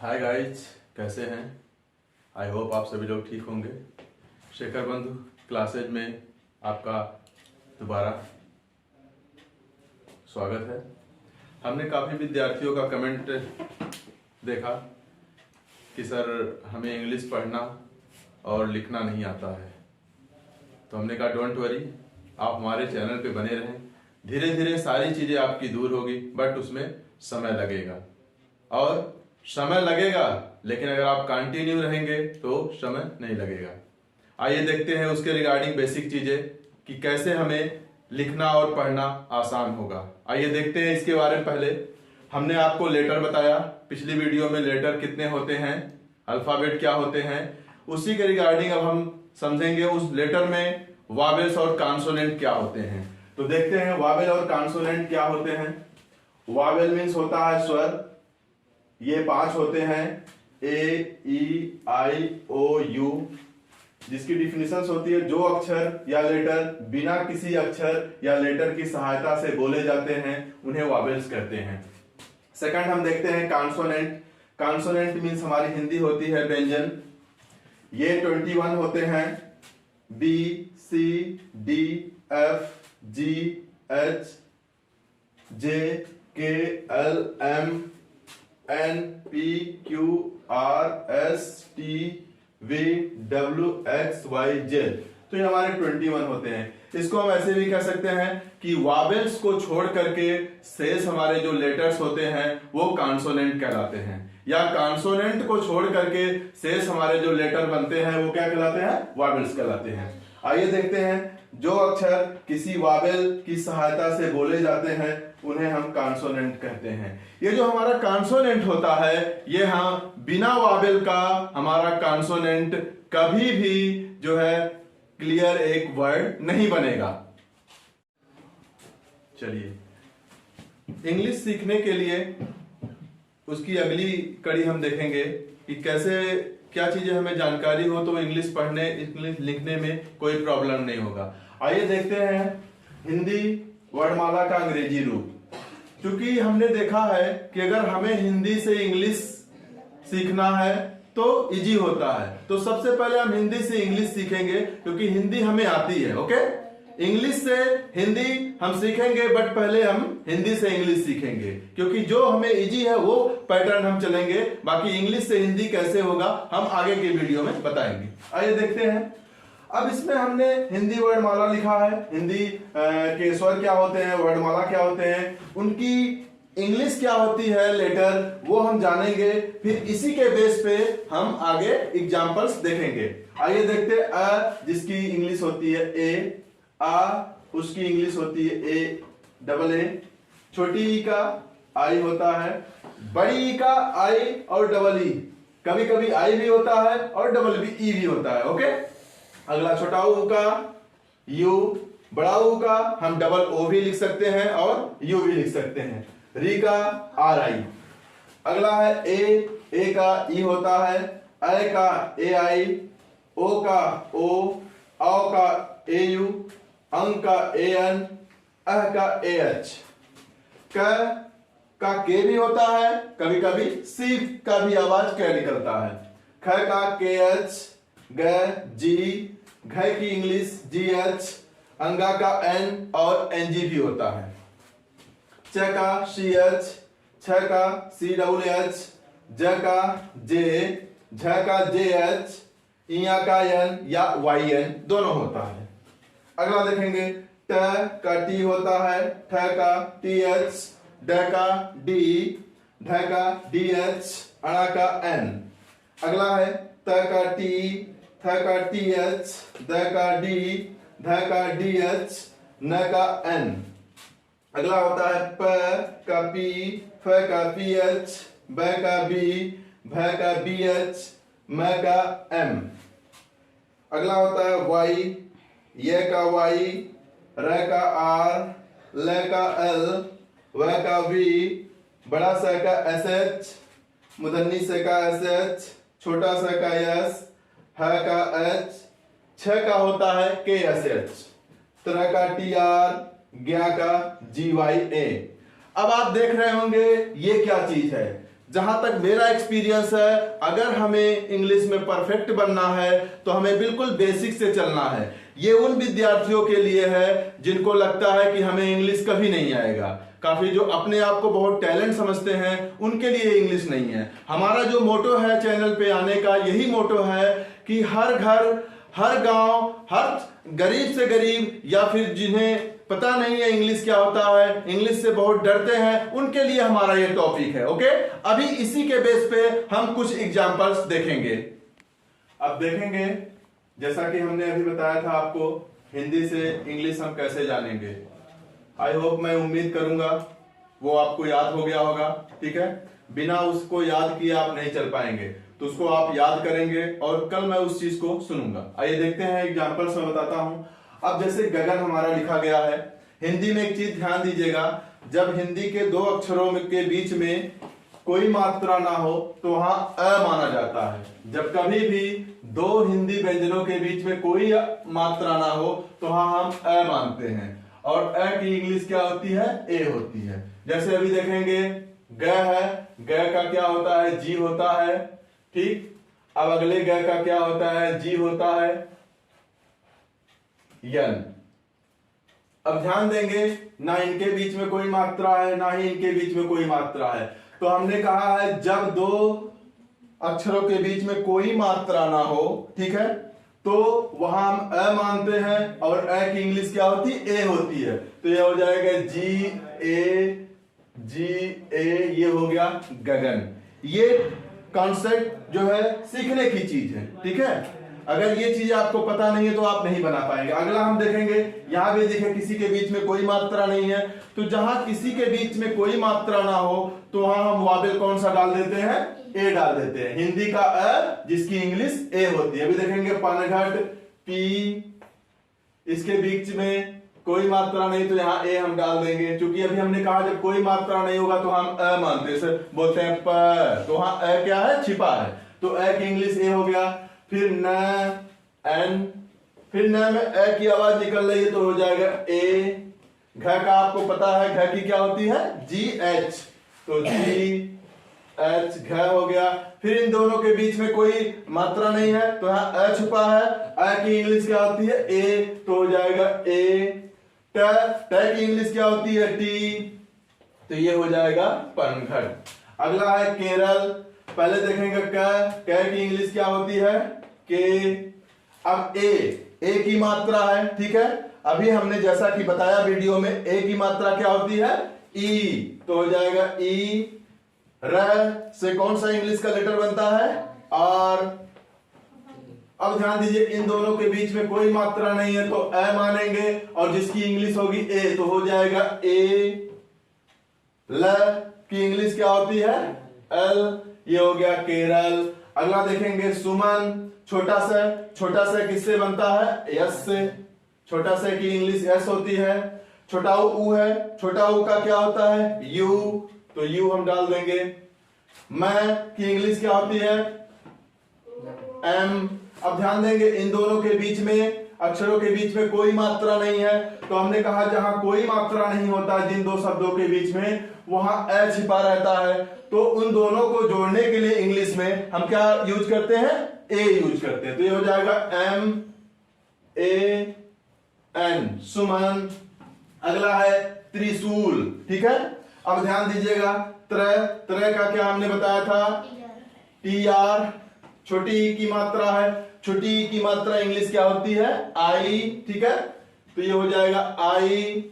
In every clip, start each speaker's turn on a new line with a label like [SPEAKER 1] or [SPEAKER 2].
[SPEAKER 1] Hi guys, कैसे हैं? I hope आप सभी लोग ठीक होंगे। शेखर बंधु क्लासेज में आपका दोबारा स्वागत है। हमने काफ़ी विद्यार्थियों का कमेंट देखा कि सर हमें इंग्लिश पढ़ना और लिखना नहीं आता है, तो हमने कहा डोंट वरी, आप हमारे चैनल पे बने रहें। धीरे धीरे सारी चीज़ें आपकी दूर होगी, बट उसमें समय लगेगा और समय लगेगा, लेकिन अगर आप कंटिन्यू रहेंगे तो समय नहीं लगेगा। आइए देखते हैं उसके रिगार्डिंग बेसिक चीजें कि कैसे हमें लिखना और पढ़ना आसान होगा। आइए देखते हैं इसके बारे में। पहले हमने आपको लेटर बताया पिछली वीडियो में, लेटर कितने होते हैं, अल्फाबेट क्या होते हैं, उसी के रिगार्डिंग अब हम समझेंगे उस लेटर में वावेल्स और कॉन्सोनेंट क्या होते हैं। तो देखते हैं वावेल और कॉन्सोनेंट क्या होते हैं। वावेल मीन्स होता है स्वर, ये 5 होते हैं, ए ई आई ओ यू, जिसकी डिफिनेशन होती है जो अक्षर या लेटर बिना किसी अक्षर या लेटर की सहायता से बोले जाते हैं उन्हें वावेल्स कहते हैं। सेकंड हम देखते हैं कॉन्सोनेंट। कॉन्सोनेंट मीन्स हमारी हिंदी होती है व्यंजन। ये 21 होते हैं, B C D F G H J K L M N P Q R S T V W X Y Z. तो ये हमारे 21 होते हैं। इसको हम ऐसे भी कह सकते हैं कि वावेल्स को छोड़ करके शेष हमारे जो लेटर्स होते हैं वो कॉन्सोनेंट कहलाते हैं, या कॉन्सोनेंट को छोड़ करके शेष हमारे जो लेटर बनते हैं वो क्या कहलाते हैं, वावेल्स कहलाते हैं। आइए देखते हैं जो अक्षर किसी वावेल की सहायता से बोले जाते हैं उन्हें हम कॉन्सोनेंट कहते हैं। ये जो हमारा कॉन्सोनेंट होता है, ये हाँ बिना वावेल का हमारा कॉन्सोनेंट कभी भी जो है क्लियर एक वर्ड नहीं बनेगा। चलिए, इंग्लिश सीखने के लिए उसकी अगली कड़ी हम देखेंगे कि कैसे क्या चीजें हमें जानकारी हो तो इंग्लिश पढ़ने इंग्लिश लिखने में कोई प्रॉब्लम नहीं होगा। आइए देखते हैं हिंदी वर्णमाला का अंग्रेजी रूप। क्योंकि हमने देखा है कि अगर हमें हिंदी से इंग्लिश सीखना है तो इजी होता है, तो सबसे पहले हम हिंदी से इंग्लिश सीखेंगे क्योंकि हिंदी हमें आती है। ओके, इंग्लिश से हिंदी हम सीखेंगे, बट पहले हम हिंदी से इंग्लिश सीखेंगे क्योंकि जो हमें इजी है वो पैटर्न हम चलेंगे। बाकी इंग्लिश से हिंदी कैसे होगा हम आगे के वीडियो में बताएंगे। आइए देखते हैं। अब इसमें हमने हिंदी वर्णमाला लिखा है, हिंदी के स्वर क्या होते हैं, वर्णमाला क्या होते हैं, उनकी इंग्लिश क्या होती है लेटर, वो हम जानेंगे। फिर इसी के बेस पे हम आगे एग्जांपल्स देखेंगे। आइए देखते हैं। अ जिसकी इंग्लिश होती है ए, आ उसकी इंग्लिश होती है ए डबल ए, छोटी ई का आई होता है, बड़ी ई का आई और डबल ई, कभी कभी आई भी होता है और डबल भी ई भी होता है। ओके, अगला छोटा ऊ का यू, बड़ा ऊ का हम डबल ओ भी लिख सकते हैं और यू भी लिख सकते हैं, री का आर आई। अगला है ए का ई होता है, ए का ए आई, ओ का ओ, औ का ए यू, अंग का ए एन, अह का ए एच, क का के भी होता है, कभी कभी सी का भी आवाज क निकलता है, ख का के एच, ग जी, घ की इंग्लिश जी एच, अंगा का एन और एन जी भी होता है, च का सी एच, छ का सी डब्ल्यू एच, ज का जे, झ का जे एच, इया का एन या वाई एन दोनों होता है। अगला देखेंगे, ट का टी होता है, ठ का टी एच, ड का डी, ढ का डी एच, अणा का एन। अगला है त का टी, थ का टी एच, द का डी, ध का डी एच, न का एन। अगला होता है प का पी, फ का पी एच, ब का बी, भ का बी एच, म का एम। अगला होता है वाई, ये का वाई, र का आर, ल का एल, व का वी, बड़ा स का एस एच, मुदन्नी से का एस एच, छोटा सा का एस, ह का एच, छ का होता है के एस एच, त्र का टी आर, ज्ञा का जी वाई ए। अब आप देख रहे होंगे ये क्या चीज है, जहां तक मेरा एक्सपीरियंस है, अगर हमें इंग्लिश में परफेक्ट बनना है तो हमें बिल्कुल बेसिक से चलना है। ये उन विद्यार्थियों के लिए है जिनको लगता है कि हमें इंग्लिश कभी नहीं आएगा। काफी जो अपने आप को बहुत टैलेंट समझते हैं उनके लिए इंग्लिश नहीं है। हमारा जो मोटो है चैनल पे आने का, यही मोटो है कि हर घर, हर गांव, हर गरीब से गरीब या फिर जिन्हें पता नहीं है इंग्लिश क्या होता है, इंग्लिश से बहुत डरते हैं, उनके लिए हमारा ये टॉपिक है। ओके, अभी इसी के बेस पे हम कुछ एग्जांपल्स देखेंगे। अब देखेंगे, जैसा कि हमने अभी बताया था आपको, हिंदी से इंग्लिश हम कैसे जानेंगे। आई होप, मैं उम्मीद करूंगा वो आपको याद हो गया होगा। ठीक है, बिना उसको याद किए आप नहीं चल पाएंगे, तो उसको आप याद करेंगे और कल मैं उस चीज को सुनूंगा। आइए देखते हैं एग्जांपल्स में बताता हूं। अब जैसे गगन हमारा लिखा गया है, हिंदी में एक चीज ध्यान दीजिएगा, जब हिंदी के दो अक्षरों के बीच में कोई मात्रा ना हो तो वहां अ माना जाता है। जब कभी भी दो हिंदी व्यंजनों के बीच में कोई मात्रा ना हो तो वहां हम अ मानते हैं, और अ की इंग्लिश क्या होती है, ए होती है। जैसे अभी देखेंगे, ग है, ग का क्या होता है, जी होता है। ठीक, अब अगले ग का क्या होता है, जी होता है, यन। अब ध्यान देंगे, ना इनके बीच में कोई मात्रा है, ना ही इनके बीच में कोई मात्रा है। तो हमने कहा है जब दो अक्षरों के बीच में कोई मात्रा ना हो, ठीक है, तो वहां हम अ मानते हैं, और अ की इंग्लिश क्या होती है, ए होती है। तो ये हो जाएगा जी ए, ये हो गया गगन। ये कॉन्सेप्ट जो है सीखने की चीज है। ठीक है, अगर ये चीज आपको पता नहीं है तो आप नहीं बना पाएंगे। अगला हम देखेंगे, यहां भी देखें किसी के बीच में कोई मात्रा नहीं है, तो जहां किसी के बीच में कोई मात्रा ना हो तो वहां हम वावेल कौन सा डाल देते हैं, ए डाल देते हैं। हिंदी का अ जिसकी इंग्लिश ए होती है। अभी देखेंगे पनघट, पी, इसके बीच में कोई मात्रा नहीं तो यहाँ ए हम डाल देंगे, क्योंकि अभी हमने कहा जब कोई मात्रा नहीं होगा तो हम अ मानते हैं, सर बोलते हैं प, तो वहां अ क्या है, छिपा है, तो अ की इंग्लिश ए हो गया। फिर न, एन, फिर न में अ की आवाज निकल रही है तो हो जाएगा ए। घ का आपको पता है, घ की क्या होती है, जी एच, तो जी एच घ हो गया। फिर इन दोनों के बीच में कोई मात्रा नहीं है तो यहाँ अ छुपा है, अ की इंग्लिश क्या होती है, ए, तो हो जाएगा ए। ट, ट की इंग्लिश क्या होती है, टी, तो ये हो जाएगा पनघट। अगला है केरल। पहले देखेंगे क की इंग्लिश क्या होती है, के। अब ए की मात्रा है, ठीक है। अभी हमने जैसा कि बताया वीडियो में, ए की मात्रा क्या होती है, ई, तो हो जाएगा ई। र से कौन सा इंग्लिश का लेटर बनता है, आर। अब ध्यान दीजिए, इन दोनों के बीच में कोई मात्रा नहीं है तो अ मानेंगे, और जिसकी इंग्लिश होगी ए, तो हो जाएगा ए। ल की इंग्लिश क्या होती है, एल, ये हो गया केरल। अगला देखेंगे सुमन। छोटा सा किससे बनता है, यस से। छोटा सा की इंग्लिश एस होती है। छोटा ऊ है, छोटा ऊ का क्या होता है, यू, तो यू हम डाल देंगे। मैं की इंग्लिश क्या होती है, एम। अब ध्यान देंगे, इन दोनों के बीच में, अक्षरों के बीच में कोई मात्रा नहीं है, तो हमने कहा जहां कोई मात्रा नहीं होता जिन दो शब्दों के बीच में, वहां अ छिपा रहता है। तो उन दोनों को जोड़ने के लिए इंग्लिश में हम क्या यूज करते हैं, ए यूज करते हैं। तो ये हो जाएगा एम ए एन, सुमन। अगला है त्रिशूल, ठीक है। अब ध्यान दीजिएगा, त्र का क्या हमने बताया था, टी आर। छोटी ई की मात्रा है, छोटी ई की मात्रा इंग्लिश क्या होती है, आई, ठीक है। तो ये हो जाएगा आई।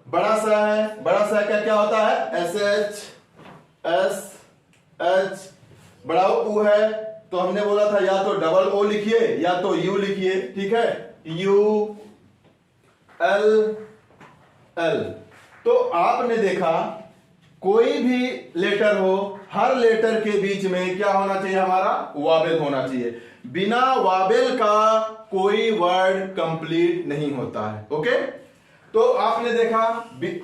[SPEAKER 1] बड़ा सा है, बड़ा सा का क्या होता है, एस एच, एस एच। बड़ा ऊ है, तो हमने बोला था या तो डबल ओ लिखिए या तो यू लिखिए, ठीक है, यू एल एल। तो आपने देखा कोई भी लेटर हो, हर लेटर के बीच में क्या होना चाहिए, हमारा वावेल होना चाहिए। बिना वावेल का कोई वर्ड कंप्लीट नहीं होता है। ओके, तो आपने देखा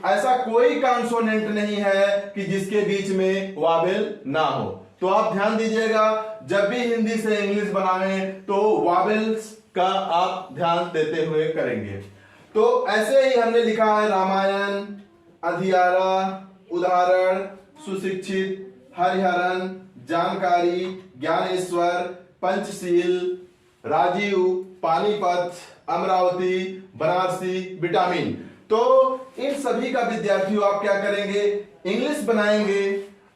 [SPEAKER 1] ऐसा कोई कॉन्सोनेंट नहीं है कि जिसके बीच में वावेल ना हो। तो आप ध्यान दीजिएगा, जब भी हिंदी से इंग्लिश बनाए तो वावेल्स का आप ध्यान देते हुए करेंगे। तो ऐसे ही हमने लिखा है रामायण, अधियारा, उदाहरण, सुशिक्षित, हरिहरन, जानकारी, ज्ञानेश्वर, पंचशील, राजीव, पानीपत, अमरावती, बनारसी, विटामिन। तो इन सभी का विद्यार्थियों आप क्या करेंगे, इंग्लिश बनाएंगे।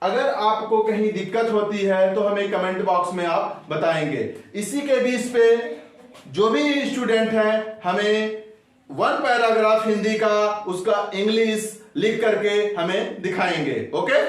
[SPEAKER 1] अगर आपको कहीं दिक्कत होती है तो हमें कमेंट बॉक्स में आप बताएंगे। इसी के बीच पे जो भी स्टूडेंट है हमें 1 पैराग्राफ हिंदी का उसका इंग्लिश लिख करके हमें दिखाएंगे। ओके।